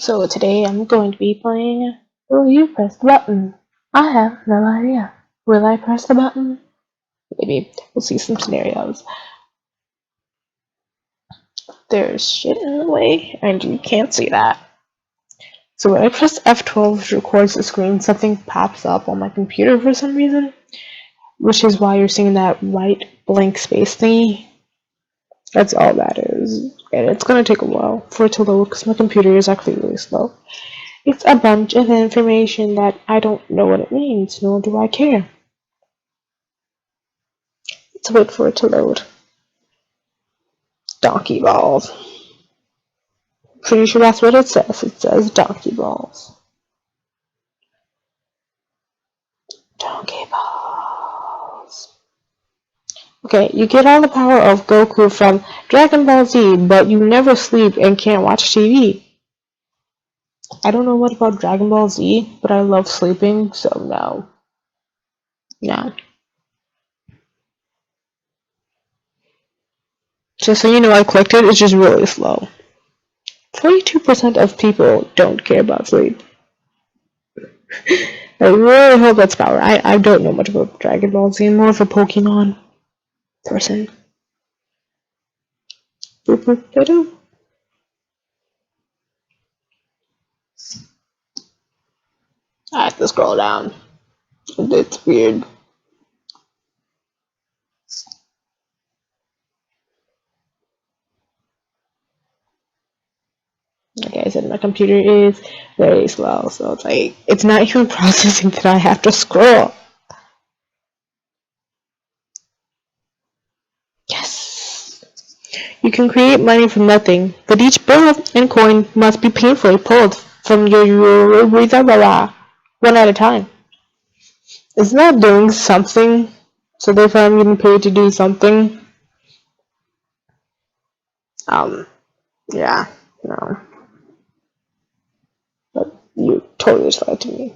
So today I'm going to be playing Will You Press the Button? I have no idea. Will I press the button? Maybe. We'll see some scenarios. There's shit in the way, and you can't see that. So when I press F12, which records the screen, something pops up on my computer for some reason, which is why you're seeing that white blank space thingy. That's all that is. And it's going to take a while for it to load because my computer is actually really slow. It's a bunch of information that I don't know what it means, nor do I care. Let's wait for it to load. Donkey balls. Pretty sure that's what it says. It says donkey balls. Donkey balls. Okay, you get all the power of Goku from Dragon Ball Z, but you never sleep and can't watch TV. I don't know what about Dragon Ball Z, but I love sleeping, so no. No. Just so you know, I clicked it, it's just really slow. 42% of people don't care about sleep. I really hope that's power. I don't know much about Dragon Ball Z. I'm more of a Pokemon person. Boop, boop, da-doo. I have to scroll down. It's weird. Like I said, my computer is very slow, so it's like, it's not even processing that I have to scroll. Yes! You can create money from nothing, but each bill and coin must be painfully pulled from your one at a time. It's not doing something, so therefore I'm getting paid to do something. Yeah, no. But you totally just lied to me.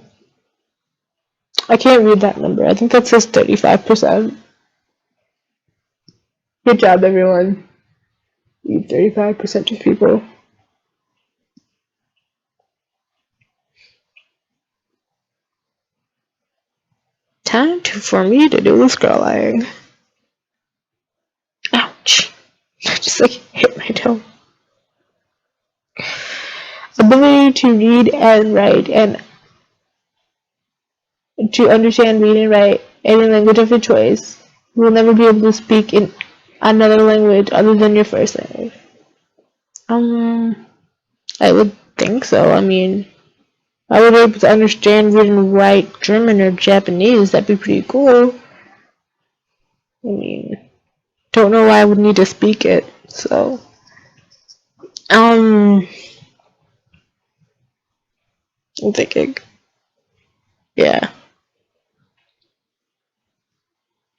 I can't read that number. I think that says 35%. Good job, everyone. You 35% of people. Time for me to do the scrolling. Ouch. I just like hit my toe. Ability to read and write and to understand, read, and write any language of your choice. You will never be able to speak in another language other than your first language. I would think so. I mean, I would be able to understand, read, and write German or Japanese. That'd be pretty cool. I mean, don't know why I would need to speak it. So, I'm thinking, yeah.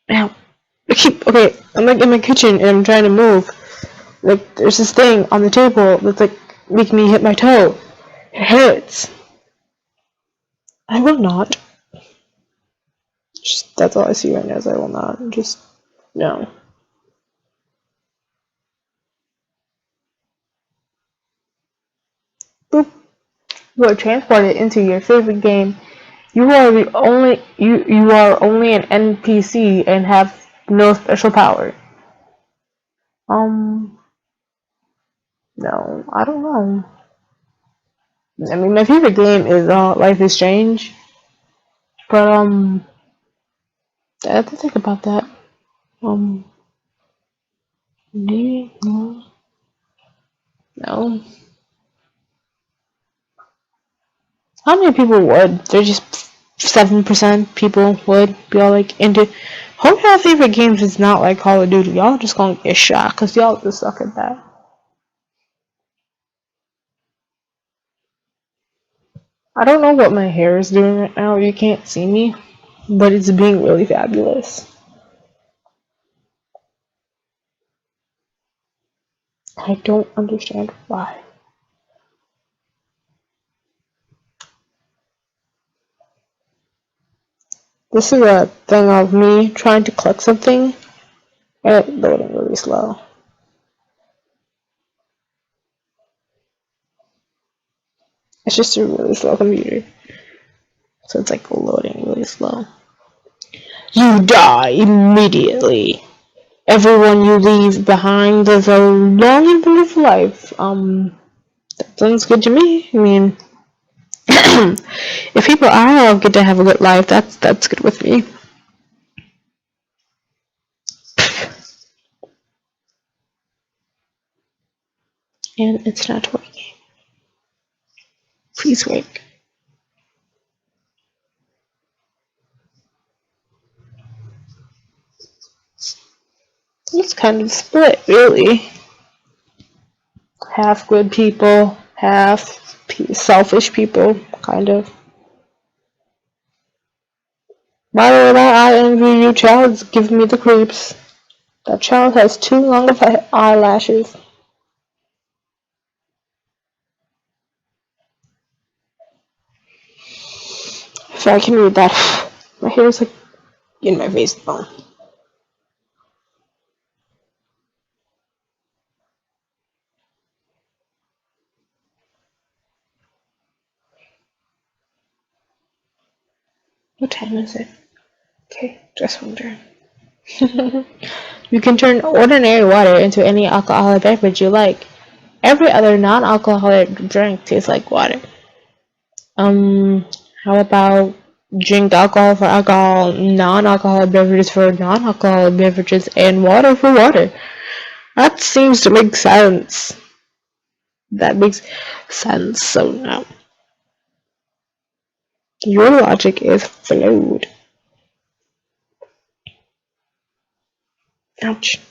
Now, okay, I'm like in my kitchen and I'm trying to move. Like, there's this thing on the table that's like making me hit my toe. It hurts. I will not. Just, that's all I see right now is I will not. Just, no. Boop. You are transported into your favorite game. You are only an NPC and have no special power. No, I don't know. I mean, my favorite game is Life is Strange, but I have to think about that. Maybe no. No. How many people would? They're just 7% people would be all like into. Hope y'all favorite games is not like Call of Duty. Y'all just gonna get shot because y'all just suck at that. I don't know what my hair is doing right now. You can't see me, but it's being really fabulous. I don't understand why. This is a thing of me trying to click something and it loading really slow. It's just a really slow computer. So it's like loading really slow. You die immediately. Everyone you leave behind lives a long and beautiful life. That sounds good to me. I mean, if people are all get to have a good life, that's good with me. And it's not working. Please work. It's kind of split, really. Half good people, half selfish people, kind of. By the way, I envy you, child. It's giving me the creeps. That child has too long of eyelashes. If I can read that, my hair's like in my face now. What time is it? Okay, just wondering. You can turn ordinary water into any alcoholic beverage you like. Every other non-alcoholic drink tastes like water. How about drink alcohol for alcohol, non-alcoholic beverages for non-alcoholic beverages, and water for water? That seems to make sense. That makes sense. So now, your logic is flawed. Ouch.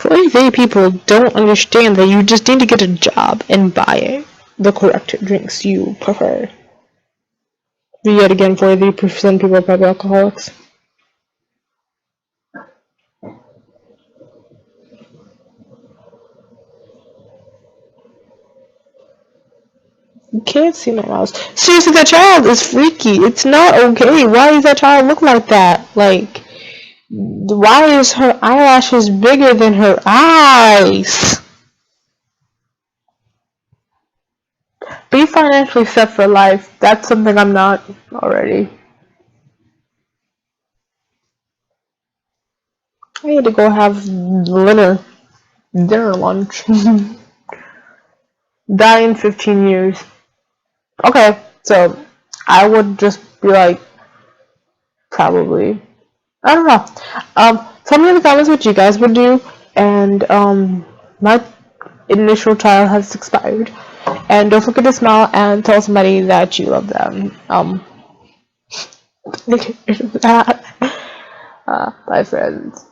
Very people don't understand that you just need to get a job and buy the correct drinks you prefer. But yet again, 43% people are probably alcoholics. You can't see my mouse. Seriously, that child is freaky. It's not okay. Why does that child look like that? Like, why is her eyelashes bigger than her eyes? Be financially set for life. That's something I'm not already. I need to go have dinner lunch. Die in 15 years. Okay, so I would just be like, probably. I don't know. Tell me in the comments what you guys would do, and my initial trial has expired. And don't forget to smile and tell somebody that you love them. Bye, friends.